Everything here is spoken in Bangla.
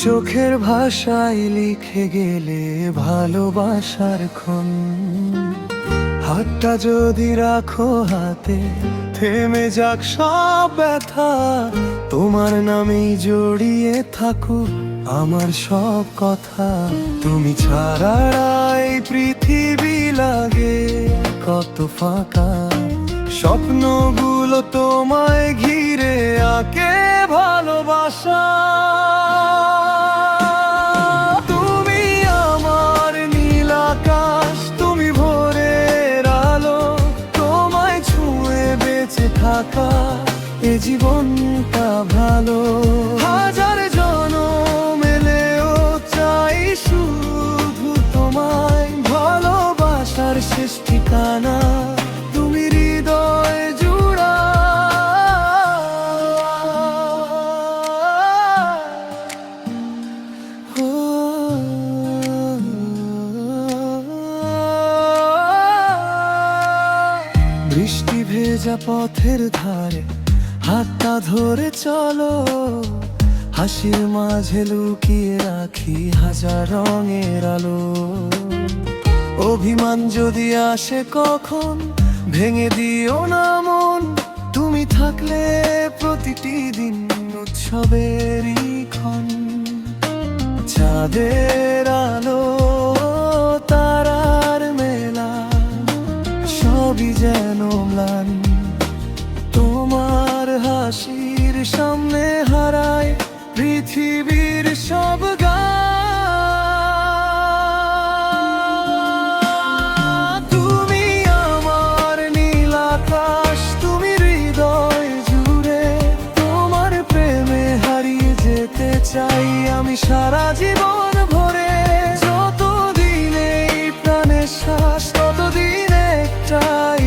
চোখের ভাষায় লিখে গেলে ভালোবাসার ক্ষণ। হাতটা যদি রাখো হাতে, থেমে যাক সব ব্যথা। তোমার নামেই জড়িয়ে থাকুক আমার সব কথা। তুমি ছাড়া এই পৃথিবী লাগে কত ফাঁকা। স্বপ্নগুলো তোমায় ঘিরে আঁকে ভালোবাসা। তুমি আমার নীল আকাশ, তুমি ভোরের আলো। তোমায় ছুঁয়ে বেঁচে থাকা এ জীবনটা ভালো। হাজার জনম এলেও চাই শুধু তোমায়। ভালোবাসার শেষ ঠিকানা তুমি হৃদয় জুড়া। বৃষ্টি ভেজা পথের ধারে হাতটা ধরে চলো। হাসির মাঝে লুকিয়ে রাখি হাজার রঙের আলো। অভিমান যদি আসে কখন, ভেঙে দিও না মন। তুমি থাকলে প্রতিটি দিন উৎসবেরই ক্ষণ। চাঁদের আলো, তারার মেলা, সবই যেন ম্লান। তোমার হাসির সামনে হারায় পৃথিবীর সব গান। তুমি আমার নীল আকাশ, তুমি হৃদয় জুড়ে। তোমার প্রেমে হারিয়ে যেতে চাই আমি সারা জীবন ভরে। যতদিন এই প্রাণের শ্বাস, ততদিন একটাই